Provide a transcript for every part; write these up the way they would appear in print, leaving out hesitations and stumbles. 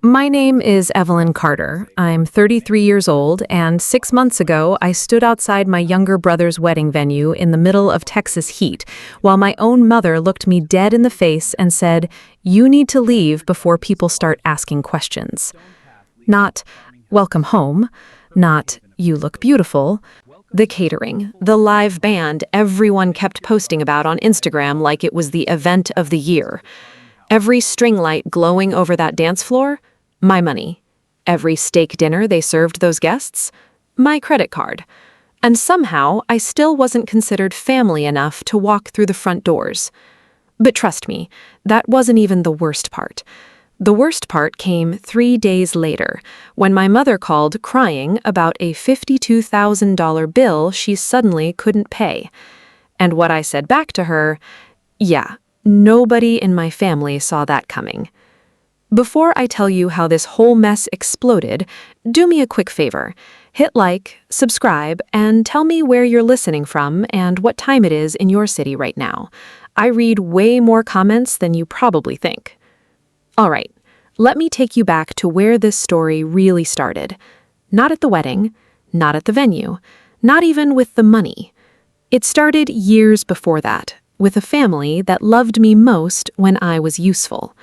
My name is Evelyn Carter. I'm 33 years old, and 6 months ago, I stood outside my younger brother's wedding venue in the middle of Texas heat, while my own mother looked me dead in the face and said, "You need to leave before people start asking questions." Not, "Welcome home," not, "You look beautiful." The catering, the live band everyone kept posting about on Instagram like it was the event of the year. Every string light glowing over that dance floor, my money. Every steak dinner they served those guests, my credit card. And somehow, I still wasn't considered family enough to walk through the front doors. But trust me, that wasn't even the worst part. The worst part came 3 days later, when my mother called crying about a $52,000 bill she suddenly couldn't pay. And what I said back to her, yeah, nobody in my family saw that coming. Before I tell you how this whole mess exploded, do me a quick favor. Hit like, subscribe, and tell me where you're listening from and what time it is in your city right now. I read way more comments than you probably think. All right, let me take you back to where this story really started. Not at the wedding, not at the venue, not even with the money. It started years before that, with a family that loved me most when I was useful.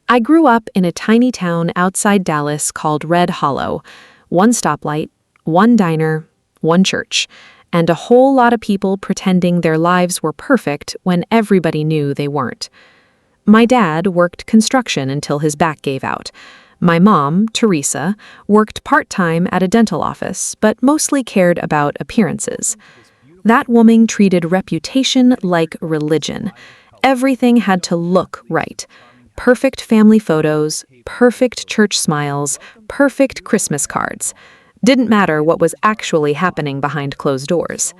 I grew up in a tiny town outside Dallas called Red Hollow. One stoplight, one diner, one church, and a whole lot of people pretending their lives were perfect when everybody knew they weren't. My dad worked construction until his back gave out. My mom, Teresa, worked part-time at a dental office, but mostly cared about appearances. That woman treated reputation like religion. Everything had to look right. Perfect family photos, perfect church smiles, perfect Christmas cards. Didn't matter what was actually happening behind closed doors.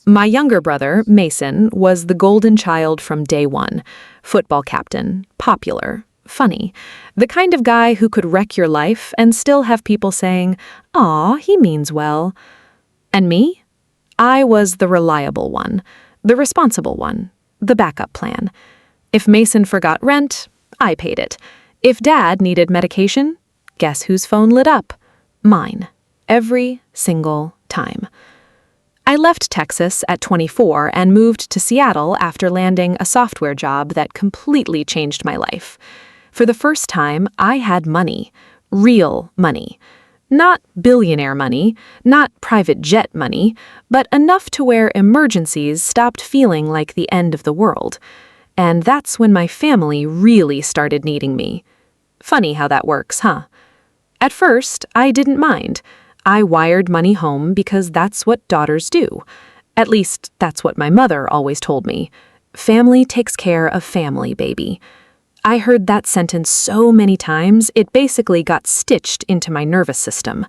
My younger brother, Mason, was the golden child from day one. Football captain, popular, funny. The kind of guy who could wreck your life and still have people saying, "Aw, he means well." And me? I was the reliable one, the responsible one, the backup plan. If Mason forgot rent, I paid it. If Dad needed medication, guess whose phone lit up? Mine. Every single time. I left Texas at 24 and moved to Seattle after landing a software job that completely changed my life. For the first time, I had money. Real money. Not billionaire money, not private jet money, but enough to where emergencies stopped feeling like the end of the world. And that's when my family really started needing me. Funny how that works, huh? At first, I didn't mind. I wired money home because that's what daughters do. At least, that's what my mother always told me. Family takes care of family, baby. I heard that sentence so many times, it basically got stitched into my nervous system.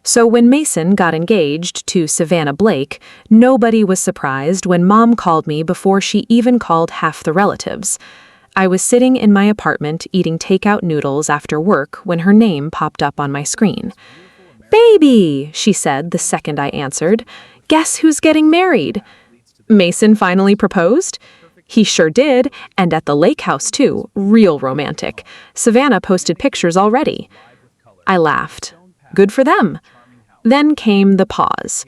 So when Mason got engaged to Savannah Blake, nobody was surprised when Mom called me before she even called half the relatives. I was sitting in my apartment eating takeout noodles after work when her name popped up on my screen. "Baby," she said the second I answered. "Guess who's getting married?" Mason finally proposed? He sure did, and at the lake house too, real romantic. Savannah posted pictures already. I laughed. Good for them. Then came the pause.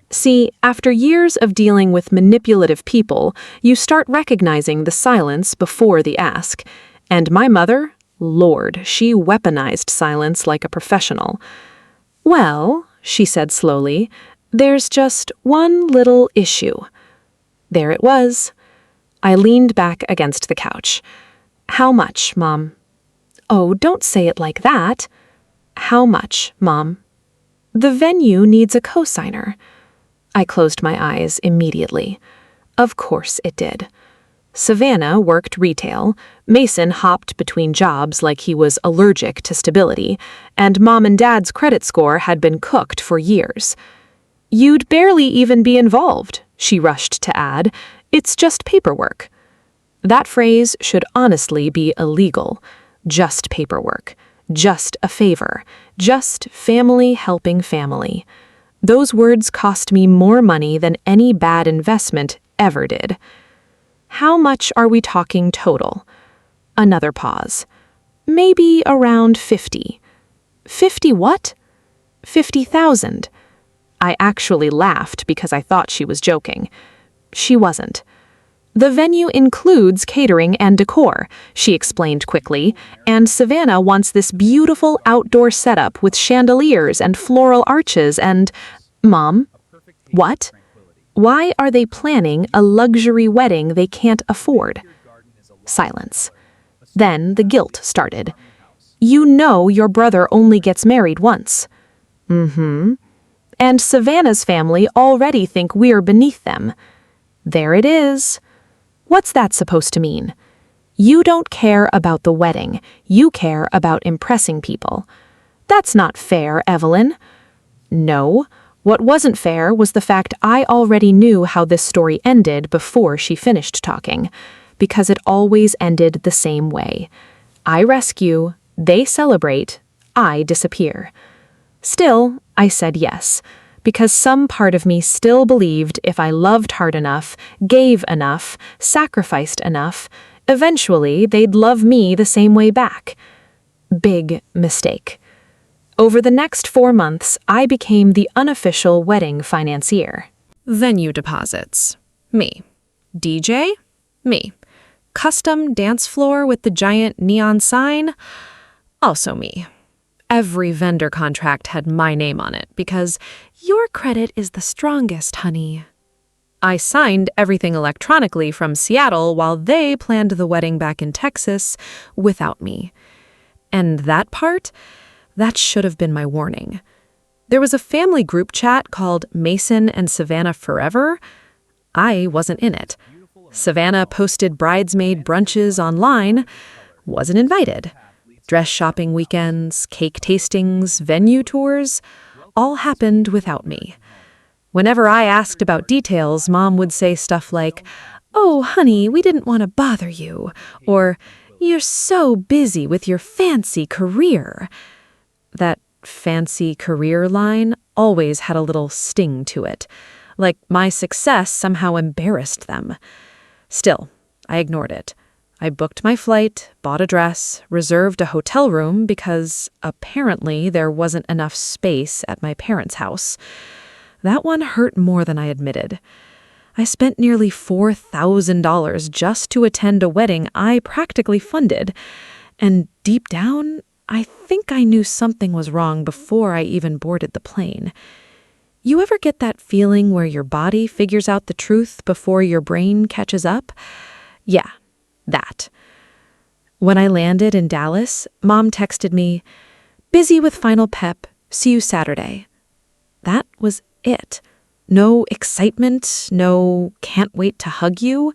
See, after years of dealing with manipulative people, you start recognizing the silence before the ask. And my mother, Lord, she weaponized silence like a professional. "Well," she said slowly, "there's just one little issue." There it was. I leaned back against the couch. "How much, Mom?" "Oh, don't say it like that." "How much, Mom?" "The venue needs a cosigner." I closed my eyes immediately. Of course it did. Savannah worked retail, Mason hopped between jobs like he was allergic to stability, and Mom and Dad's credit score had been cooked for years. "You'd barely even be involved," she rushed to add. "It's just paperwork." That phrase should honestly be illegal. Just paperwork. Just a favor. Just family helping family. Those words cost me more money than any bad investment ever did. "How much are we talking total?" Another pause. Maybe around 50. 50 what? 50,000. I actually laughed because I thought she was joking. She wasn't. The venue includes catering and decor, she explained quickly, and Savannah wants this beautiful outdoor setup with chandeliers and floral arches and… Mom? What? Why are they planning a luxury wedding they can't afford? Silence. Then the guilt started. You know your brother only gets married once. Mm-hmm. And Savannah's family already think we're beneath them. There it is. What's that supposed to mean? You don't care about the wedding. You care about impressing people. That's not fair, Evelyn. No. What wasn't fair was the fact I already knew how this story ended before she finished talking, because it always ended the same way. I rescue, they celebrate, I disappear. Still, I said yes, because some part of me still believed if I loved hard enough, gave enough, sacrificed enough, eventually they'd love me the same way back. Big mistake. Over the next 4 months, I became the unofficial wedding financier. Venue deposits. Me. DJ? Me. Custom dance floor with the giant neon sign? Also me. Every vendor contract had my name on it because your credit is the strongest, honey. I signed everything electronically from Seattle while they planned the wedding back in Texas without me. And that part? That should have been my warning. There was a family group chat called Mason and Savannah Forever. I wasn't in it. Savannah posted bridesmaid brunches online. Wasn't invited. Dress shopping weekends, cake tastings, venue tours, all happened without me. Whenever I asked about details, Mom would say stuff like, "Oh, honey, we didn't want to bother you," or "You're so busy with your fancy career." That fancy career line always had a little sting to it, like my success somehow embarrassed them. Still, I ignored it. I booked my flight, bought a dress, reserved a hotel room because apparently there wasn't enough space at my parents' house. That one hurt more than I admitted. I spent nearly $4,000 just to attend a wedding I practically funded, and deep down, I think I knew something was wrong before I even boarded the plane. You ever get that feeling where your body figures out the truth before your brain catches up? Yeah. That. When I landed in Dallas, Mom texted me, "Busy with final pep, see you Saturday." That was it. No excitement, no can't wait to hug you,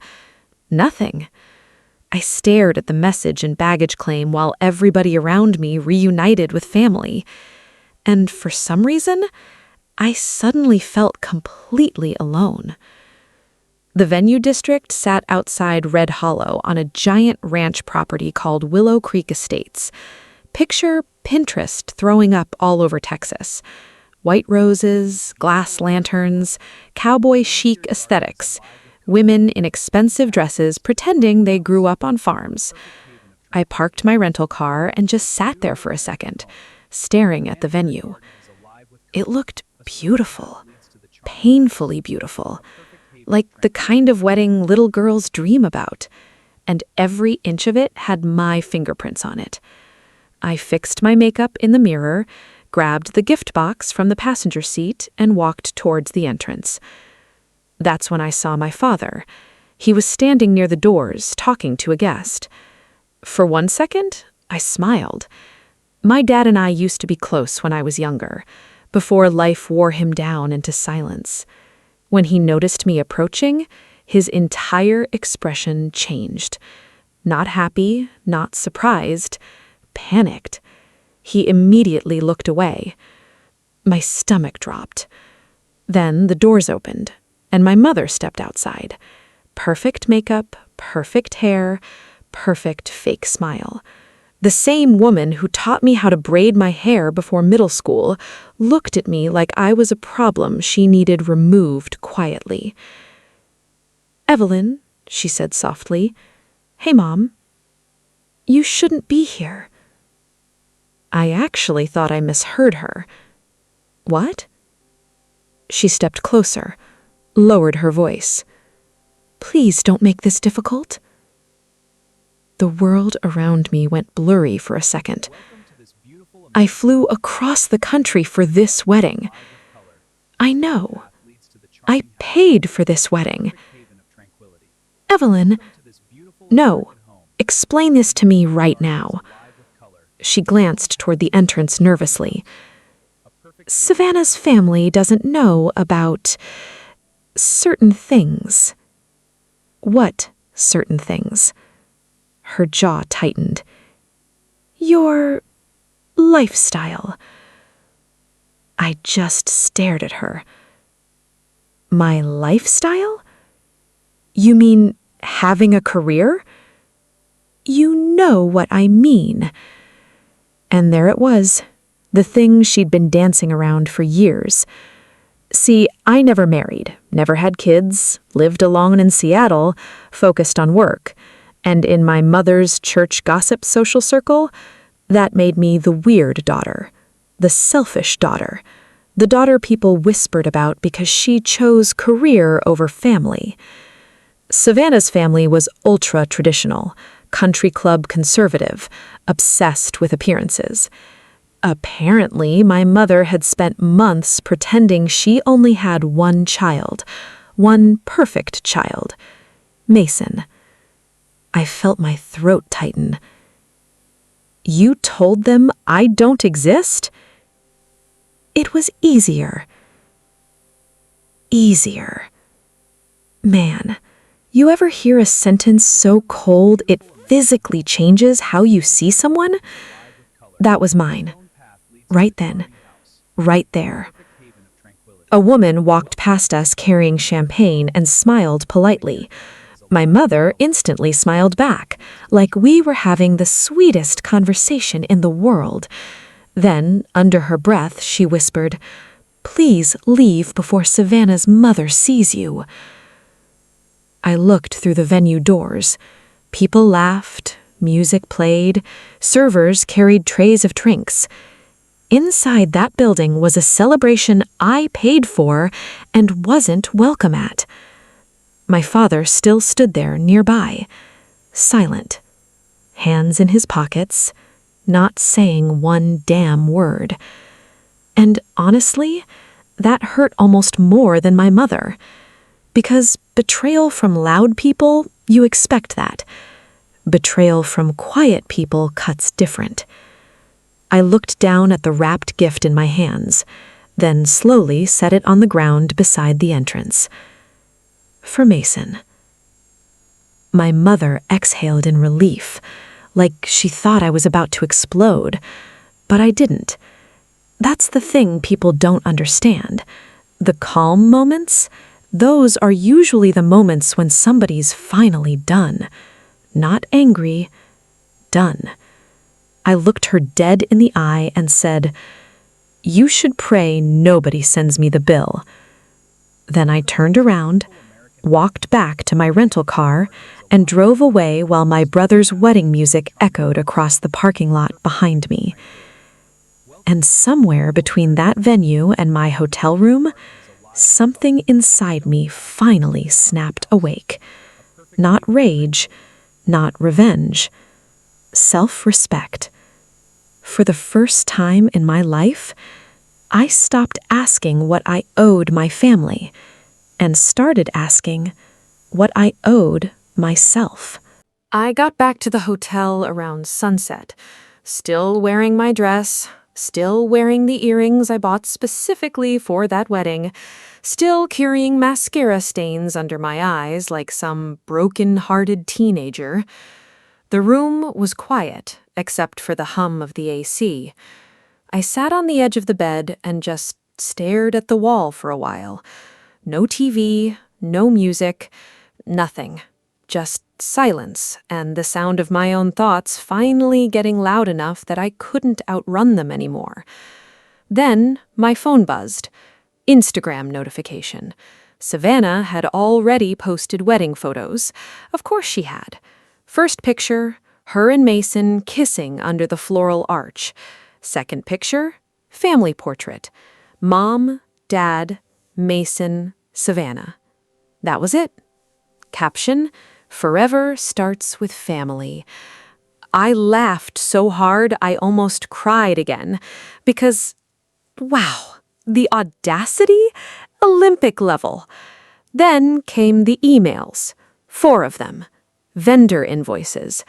nothing. I stared at the message and baggage claim while everybody around me reunited with family. And for some reason, I suddenly felt completely alone. The venue district sat outside Red Hollow on a giant ranch property called Willow Creek Estates. Picture Pinterest throwing up all over Texas. White roses, glass lanterns, cowboy chic aesthetics, women in expensive dresses pretending they grew up on farms. I parked my rental car and just sat there for a second, staring at the venue. It looked beautiful, painfully beautiful. Like the kind of wedding little girls dream about, and every inch of it had my fingerprints on it. I fixed my makeup in the mirror, grabbed the gift box from the passenger seat, and walked towards the entrance. That's when I saw my father. He was standing near the doors, talking to a guest. For 1 second, I smiled. My dad and I used to be close when I was younger, before life wore him down into silence. When he noticed me approaching, his entire expression changed. Not happy, not surprised, panicked. He immediately looked away. My stomach dropped. Then the doors opened, and my mother stepped outside. Perfect makeup, perfect hair, perfect fake smile. The same woman who taught me how to braid my hair before middle school looked at me like I was a problem she needed removed quietly. "Evelyn," she said softly. "Hey, Mom." "You shouldn't be here," I actually thought I misheard her. What? She stepped closer, lowered her voice. Please don't make this difficult. The world around me went blurry for a second. I flew across the country for this wedding. I know. I paid for this wedding. Evelyn, no, explain this to me right now. She glanced toward the entrance nervously. Savannah's family doesn't know about certain things. What certain things? Her jaw tightened. Your lifestyle. I just stared at her. My lifestyle? You mean having a career? You know what I mean. And there it was, the thing she'd been dancing around for years. See, I never married, never had kids, lived alone in Seattle, focused on work. And in my mother's church gossip social circle, that made me the weird daughter, the selfish daughter, the daughter people whispered about because she chose career over family. Savannah's family was ultra-traditional, country club conservative, obsessed with appearances. Apparently, my mother had spent months pretending she only had one child, one perfect child, Mason. I felt my throat tighten. You told them I don't exist? It was easier. Easier. Man, you ever hear a sentence so cold it physically changes how you see someone? That was mine. Right then. Right there. A woman walked past us carrying champagne and smiled politely. My mother instantly smiled back, like we were having the sweetest conversation in the world. Then, under her breath, she whispered, "Please leave before Savannah's mother sees you." I looked through the venue doors. People laughed, music played, servers carried trays of drinks. Inside that building was a celebration I paid for and wasn't welcome at. My father still stood there nearby, silent, hands in his pockets, not saying one damn word. And honestly, that hurt almost more than my mother. Because betrayal from loud people, you expect that. Betrayal from quiet people cuts different. I looked down at the wrapped gift in my hands, then slowly set it on the ground beside the entrance. For Mason. My mother exhaled in relief, like she thought I was about to explode, but I didn't. That's the thing people don't understand. The calm moments, those are usually the moments when somebody's finally done. Not angry, done. I looked her dead in the eye and said, "You should pray nobody sends me the bill." Then I turned around, walked back to my rental car, and drove away while my brother's wedding music echoed across the parking lot behind me. And somewhere between that venue and my hotel room, something inside me finally snapped awake. Not rage, not revenge. Self-respect. For the first time in my life, I stopped asking what I owed my family and started asking what I owed myself. I got back to the hotel around sunset, still wearing my dress, still wearing the earrings I bought specifically for that wedding, still carrying mascara stains under my eyes like some broken-hearted teenager. The room was quiet, except for the hum of the AC. I sat on the edge of the bed and just stared at the wall for a while. No TV, no music, nothing. Just silence and the sound of my own thoughts finally getting loud enough that I couldn't outrun them anymore. Then my phone buzzed. Instagram notification. Savannah had already posted wedding photos. Of course she had. First picture, her and Mason kissing under the floral arch. Second picture, family portrait. Mom, Dad, Mason, Savannah. That was it. Caption, "Forever starts with family." I laughed so hard I almost cried again because, wow, the audacity? Olympic level. Then came the emails, 4 of them, vendor invoices.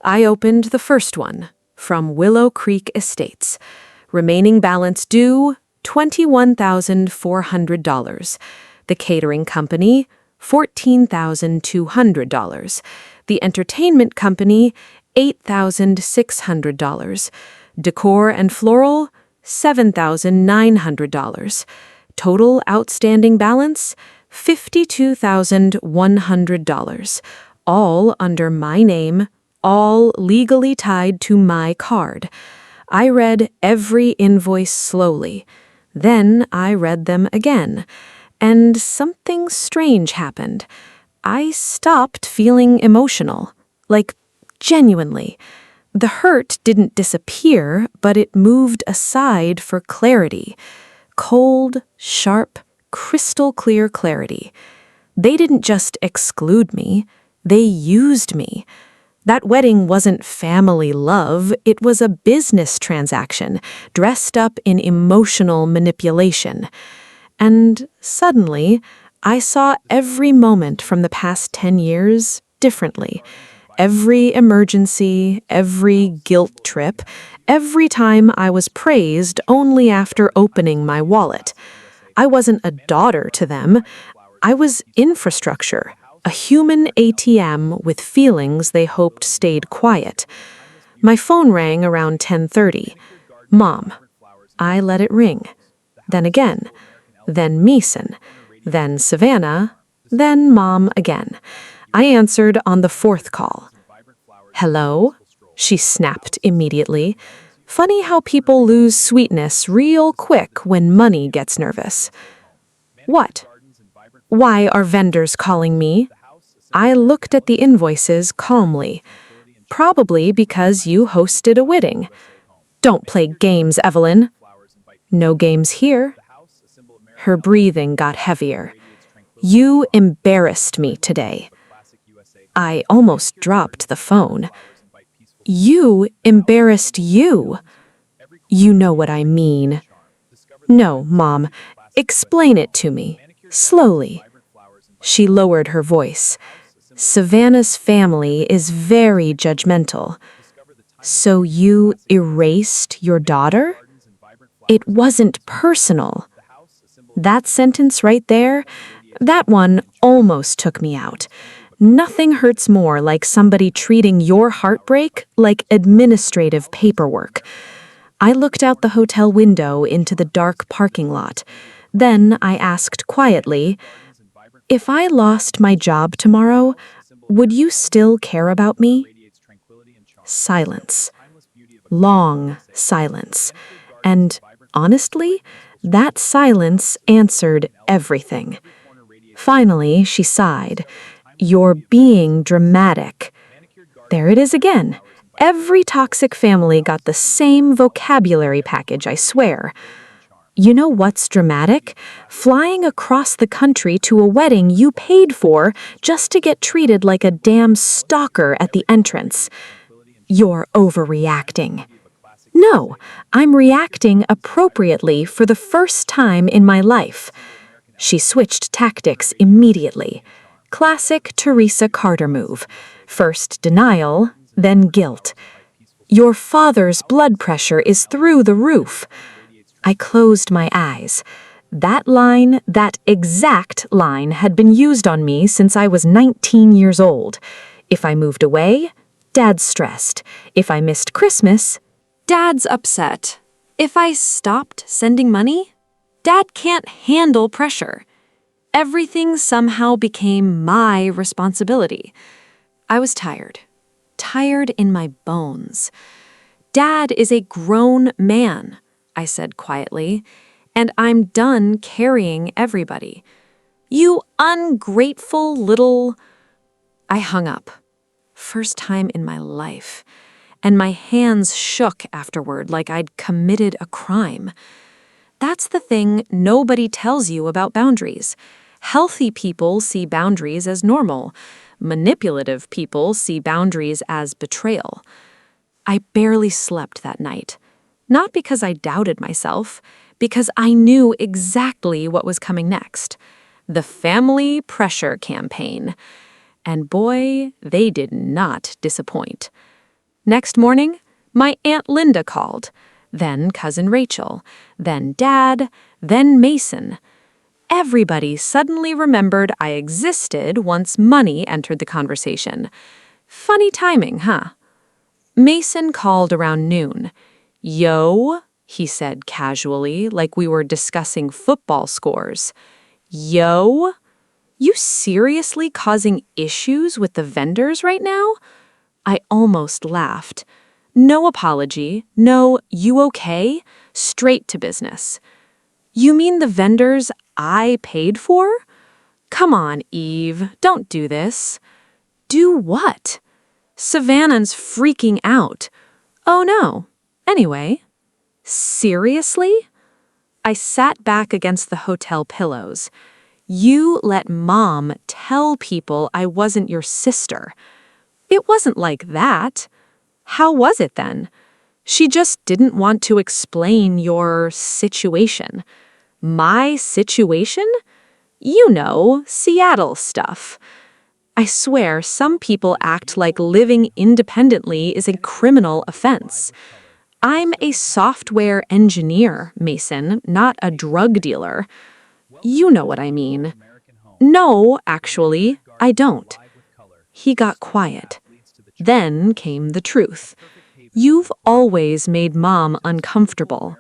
I opened the first one, from Willow Creek Estates. Remaining balance due, $21,400. The catering company, $14,200. The entertainment company, $8,600. Decor and floral, $7,900. Total outstanding balance, $52,100. All under my name, all legally tied to my card. I read every invoice slowly. Then I read them again. And something strange happened. I stopped feeling emotional. Like, genuinely. The hurt didn't disappear, but it moved aside for clarity. Cold, sharp, crystal clear clarity. They didn't just exclude me, they used me. That wedding wasn't family love, it was a business transaction, dressed up in emotional manipulation. And suddenly, I saw every moment from the past 10 years differently. Every emergency, every guilt trip, every time I was praised only after opening my wallet. I wasn't a daughter to them. I was infrastructure, a human ATM with feelings they hoped stayed quiet. My phone rang around 10:30. Mom. I let it ring. Then again. Then Mason. Then Savannah. Then Mom again. I answered on the 4th call. "Hello?" She snapped immediately. Funny how people lose sweetness real quick when money gets nervous. "What? Why are vendors calling me?" I looked at the invoices calmly. "Probably because you hosted a wedding." "Don't play games, Evelyn." "No games here." Her breathing got heavier. "You embarrassed me today." I almost dropped the phone. "You embarrassed you." "You know what I mean." "No, Mom. Explain it to me. Slowly." She lowered her voice. "Savannah's family is very judgmental." "So you erased your daughter?" "It wasn't personal." That sentence right there, that one almost took me out. Nothing hurts more like somebody treating your heartbreak like administrative paperwork. I looked out the hotel window into the dark parking lot. Then I asked quietly, "If I lost my job tomorrow, would you still care about me?" Silence. Long silence. And honestly, that silence answered everything. Finally, she sighed. "You're being dramatic." There it is again. Every toxic family got the same vocabulary package, I swear. "You know what's dramatic? Flying across the country to a wedding you paid for just to get treated like a damn stalker at the entrance. You're overreacting." "No, I'm reacting appropriately for the first time in my life." She switched tactics immediately. Classic Teresa Carter move. First denial, then guilt. "Your father's blood pressure is through the roof." I closed my eyes. That line, that exact line, had been used on me since I was 19 years old. If I moved away, Dad's stressed. If I missed Christmas, Dad's upset. If I stopped sending money, Dad can't handle pressure. Everything somehow became my responsibility. I was tired. Tired in my bones. "Dad is a grown man," I said quietly, "and I'm done carrying everybody. You ungrateful little—" I hung up. First time in my life. and my hands shook afterward like I'd committed a crime. That's the thing nobody tells you about boundaries. Healthy people see boundaries as normal. Manipulative people see boundaries as betrayal. I barely slept that night. Not because I doubted myself, because I knew exactly what was coming next. The family pressure campaign. And boy, they did not disappoint. Next morning, my Aunt Linda called, then Cousin Rachel, then Dad, then Mason. Everybody suddenly remembered I existed once money entered the conversation. Funny timing, huh? Mason called around noon. "Yo," he said casually, like we were discussing football scores. "Yo? You seriously causing issues with the vendors right now?" I almost laughed. No apology, no "you okay?" Straight to business. "You mean the vendors I paid for?" "Come on, Eve, don't do this." "Do what?" "Savannah's freaking out." "Oh no. Anyway." "Seriously?" I sat back against the hotel pillows. "You let Mom tell people I wasn't your sister." "It wasn't like that." "How was it then?" "She just didn't want to explain your situation." "My situation?" "You know, Seattle stuff." I swear some people act like living independently is a criminal offense. I'm a software engineer, Mason, not a drug dealer. You know what I mean. "No, actually, I don't." He got quiet. Then came the truth. "You've always made Mom uncomfortable."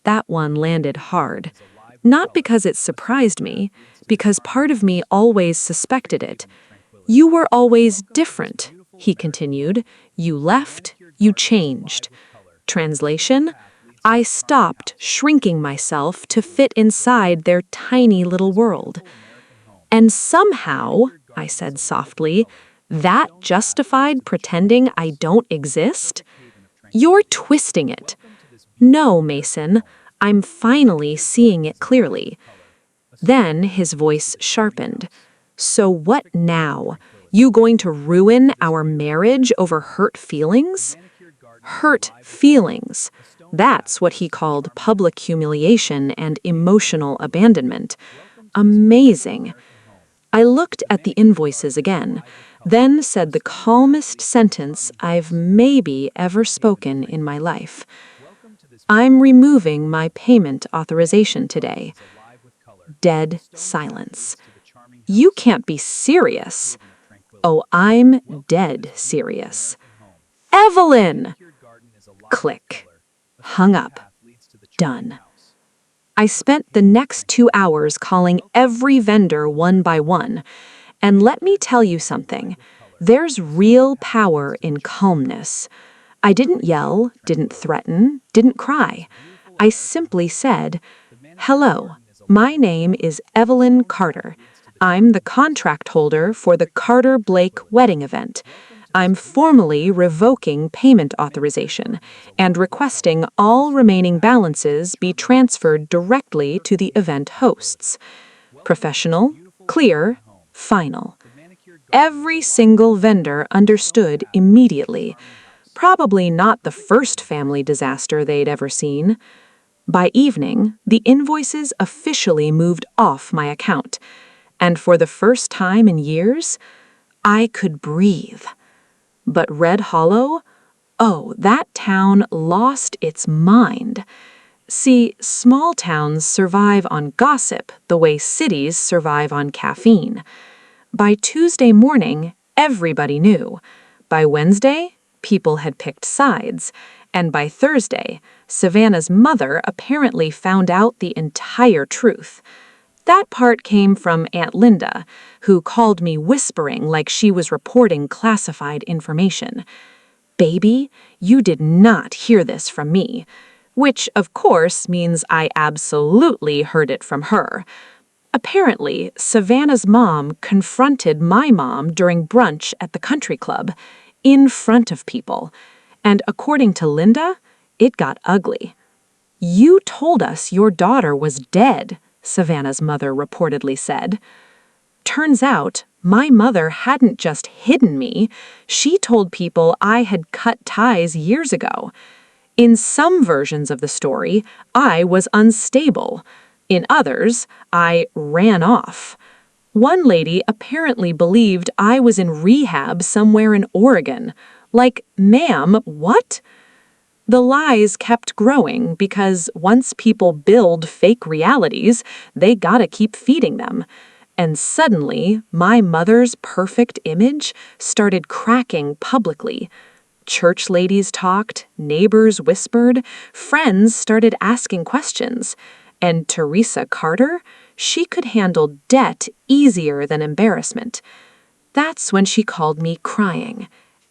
That one landed hard. Not because it surprised me, because part of me always suspected it. "You were always different," he continued. "You left, you changed." Translation: I stopped shrinking myself to fit inside their tiny little world. "And somehow," I said softly, "that justified pretending I don't exist?" "You're twisting it." "No, Mason, I'm finally seeing it clearly." Then his voice sharpened. "So what now? You going to ruin our marriage over hurt feelings?" Hurt feelings. That's what he called public humiliation and emotional abandonment. Amazing. I looked at the invoices again, then said the calmest sentence I've maybe ever spoken in my life. "I'm removing my payment authorization today." Dead silence. "You can't be serious." "Oh, I'm dead serious." "Evelyn!" Click. Hung up. Done. I spent the next 2 hours calling every vendor one by one. And let me tell you something. There's real power in calmness. I didn't yell, didn't threaten, didn't cry. I simply said, "Hello, my name is Evelyn Carter. I'm the contract holder for the Carter Blake wedding event. I'm formally revoking payment authorization and requesting all remaining balances be transferred directly to the event hosts. Professional, clear, final." Every single vendor understood immediately. Probably not the first family disaster they'd ever seen. By evening, the invoices officially moved off my account. And for the first time in years, I could breathe. But Red Hollow? Oh, that town lost its mind. See, small towns survive on gossip the way cities survive on caffeine. By Tuesday morning, everybody knew. By Wednesday, people had picked sides. And by Thursday, Savannah's mother apparently found out the entire truth. That part came from Aunt Linda, who called me whispering like she was reporting classified information. "Baby, you did not hear this from me." Which, of course, means I absolutely heard it from her. Apparently, Savannah's mom confronted my mom during brunch at the country club, in front of people. And according to Linda, it got ugly. "You told us your daughter was dead," Savannah's mother reportedly said. Turns out, my mother hadn't just hidden me, she told people I had cut ties years ago. In some versions of the story, I was unstable. In others, I ran off. One lady apparently believed I was in rehab somewhere in Oregon. Like, ma'am, what? The lies kept growing because once people build fake realities, they gotta keep feeding them. And suddenly, my mother's perfect image started cracking publicly. Church ladies talked, neighbors whispered, friends started asking questions. And Teresa Carter, she could handle debt easier than embarrassment. That's when she called me crying.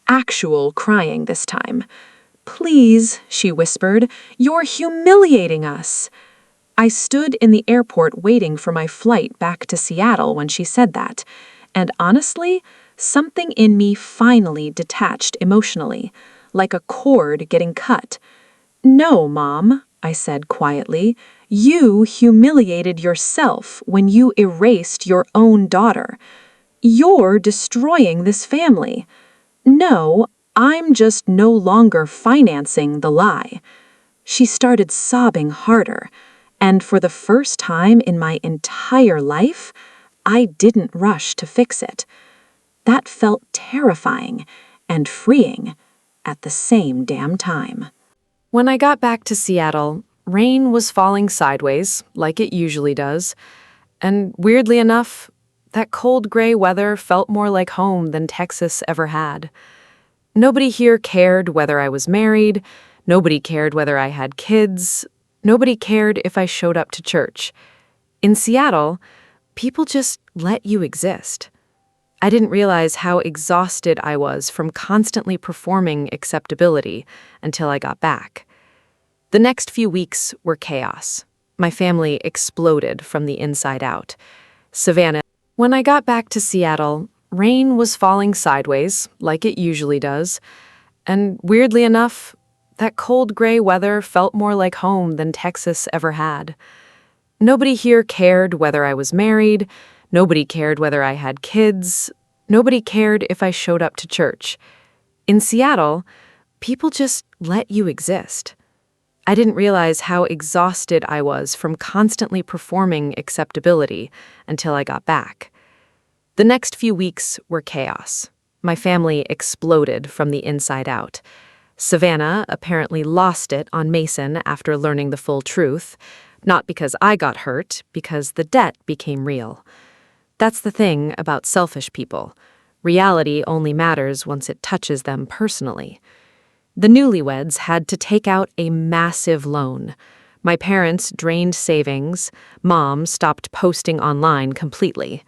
Actual crying this time. "Please," she whispered, "you're humiliating us." I stood in the airport waiting for my flight back to Seattle when she said that, and honestly, something in me finally detached emotionally, like a cord getting cut. "No, Mom," I said quietly, "you humiliated yourself when you erased your own daughter. You're destroying this family. No, I'm just no longer financing the lie." She started sobbing harder, and for the first time in my entire life, I didn't rush to fix it. That felt terrifying and freeing at the same damn time. When I got back to Seattle, rain was falling sideways, like it usually does. And weirdly enough, that cold gray weather felt more like home than Texas ever had. Nobody here cared whether I was married. Nobody cared whether I had kids. Nobody cared if I showed up to church. In Seattle, people just let you exist. I didn't realize how exhausted I was from constantly performing acceptability until I got back. The next few weeks were chaos. My family exploded from the inside out. Savannah. When I got back to Seattle, rain was falling sideways, like it usually does. And weirdly enough, that cold gray weather felt more like home than Texas ever had. Nobody here cared whether I was married. Nobody cared whether I had kids. Nobody cared if I showed up to church. In Seattle, people just let you exist. I didn't realize how exhausted I was from constantly performing acceptability until I got back. The next few weeks were chaos. My family exploded from the inside out. Savannah apparently lost it on Mason after learning the full truth, not because I got hurt, because the debt became real. That's the thing about selfish people. Reality only matters once it touches them personally. The newlyweds had to take out a massive loan. My parents drained savings. Mom stopped posting online completely.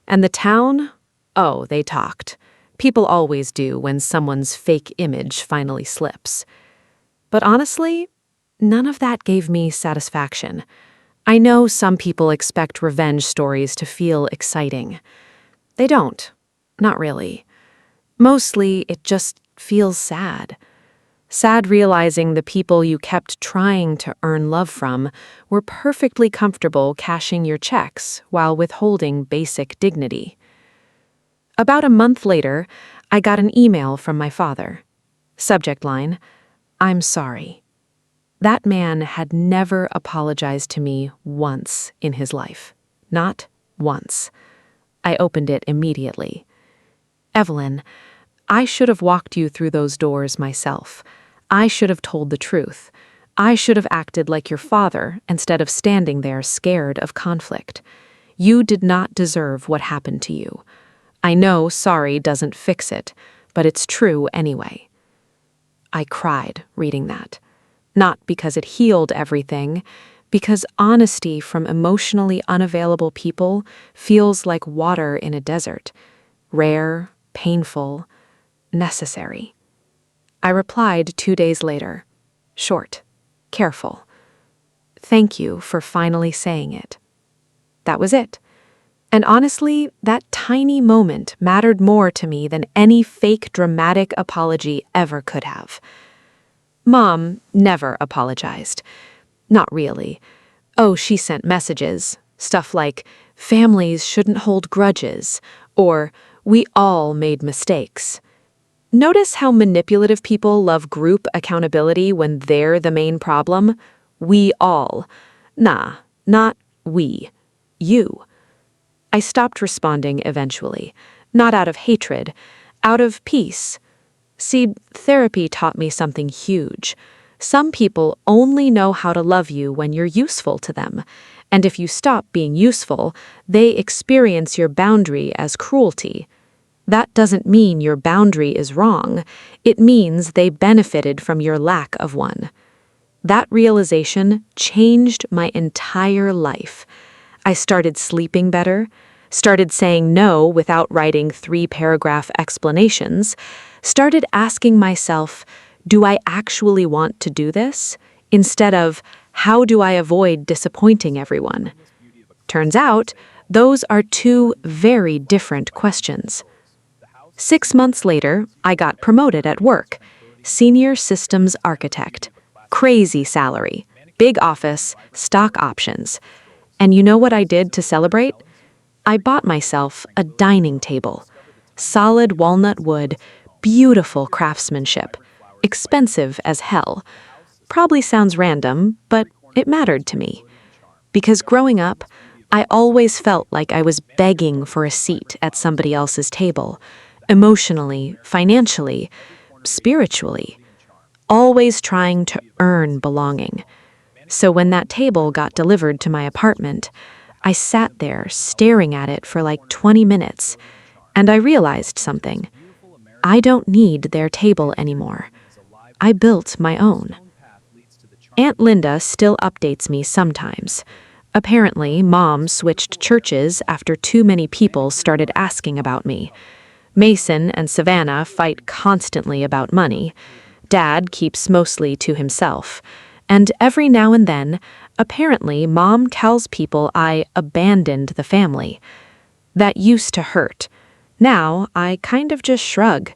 And the town? Oh, they talked. People always do when someone's fake image finally slips. But honestly, none of that gave me satisfaction. I know some people expect revenge stories to feel exciting. They don't. Not really. Mostly, it just feels sad. Sad realizing the people you kept trying to earn love from were perfectly comfortable cashing your checks while withholding basic dignity. About a month later, I got an email from my father. Subject line, "I'm sorry." That man had never apologized to me once in his life. Not once. I opened it immediately. "Evelyn, I should have walked you through those doors myself. I should have told the truth. I should have acted like your father instead of standing there scared of conflict. You did not deserve what happened to you. I know sorry doesn't fix it, but it's true anyway." I cried reading that. Not because it healed everything, because honesty from emotionally unavailable people feels like water in a desert. Rare, painful, necessary. I replied 2 days later. Short, careful. "Thank you for finally saying it." That was it. And honestly, that tiny moment mattered more to me than any fake dramatic apology ever could have. Mom never apologized. Not really. Oh, she sent messages. Stuff like, families shouldn't hold grudges, or we all made mistakes. Notice how manipulative people love group accountability when they're the main problem? We all. Nah, not we. You. I stopped responding eventually, not out of hatred, out of peace. See, therapy taught me something huge. Some people only know how to love you when you're useful to them, and if you stop being useful, they experience your boundary as cruelty. That doesn't mean your boundary is wrong. It means they benefited from your lack of one. That realization changed my entire life. I started sleeping better, started saying no without writing 3-paragraph explanations, started asking myself, do I actually want to do this? Instead of, how do I avoid disappointing everyone? Turns out, those are two very different questions. 6 months later, I got promoted at work. Senior systems architect. Crazy salary. Big office. Stock options. And you know what I did to celebrate? I bought myself a dining table. Solid walnut wood, beautiful craftsmanship. Expensive as hell. Probably sounds random, but it mattered to me. Because growing up, I always felt like I was begging for a seat at somebody else's table. Emotionally, financially, spiritually. Always trying to earn belonging. So when that table got delivered to my apartment, I sat there staring at it for like 20 minutes, and I realized something. I don't need their table anymore. I built my own. Aunt Linda still updates me sometimes. Apparently, Mom switched churches after too many people started asking about me. Mason and Savannah fight constantly about money. Dad keeps mostly to himself. And every now and then, apparently, Mom tells people I abandoned the family. That used to hurt. Now, I kind of just shrug.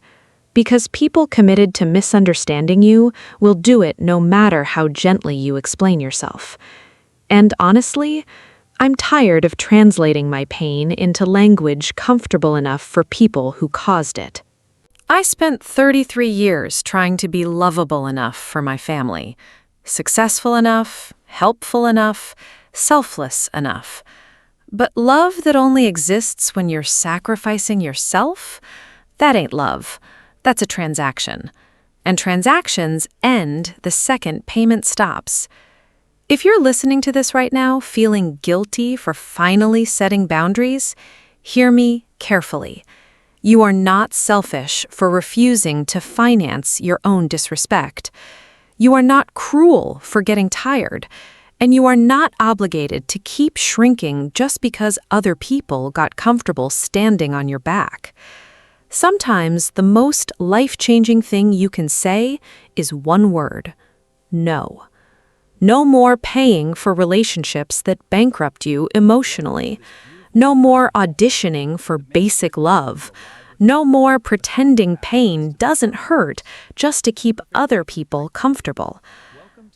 Because people committed to misunderstanding you will do it no matter how gently you explain yourself. And honestly, I'm tired of translating my pain into language comfortable enough for people who caused it. I spent 33 years trying to be lovable enough for my family. Successful enough, helpful enough, selfless enough. But love that only exists when you're sacrificing yourself? That ain't love. That's a transaction. And transactions end the second payment stops. If you're listening to this right now, feeling guilty for finally setting boundaries, hear me carefully. You are not selfish for refusing to finance your own disrespect. You are not cruel for getting tired, and you are not obligated to keep shrinking just because other people got comfortable standing on your back. Sometimes the most life-changing thing you can say is one word: no. No more paying for relationships that bankrupt you emotionally. No more auditioning for basic love. No more pretending pain doesn't hurt just to keep other people comfortable.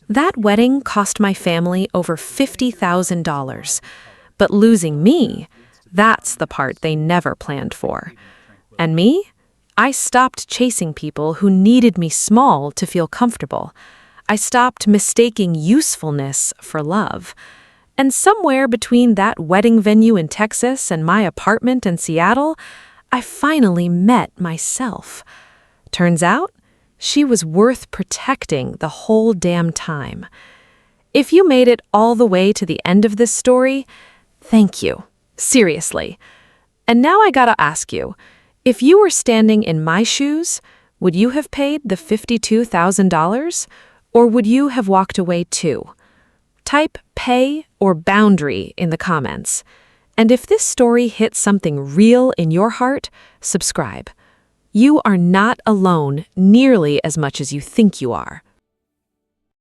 That wedding cost my family over $50,000. But losing me, that's the part they never planned for. And me? I stopped chasing people who needed me small to feel comfortable. I stopped mistaking usefulness for love. And somewhere between that wedding venue in Texas and my apartment in Seattle, I finally met myself. Turns out, she was worth protecting the whole damn time. If you made it all the way to the end of this story, thank you. Seriously. And now I gotta ask you, if you were standing in my shoes, would you have paid the $52,000? Or would you have walked away too? Type pay or boundary in the comments. And if this story hit something real in your heart, subscribe. You are not alone nearly as much as you think you are.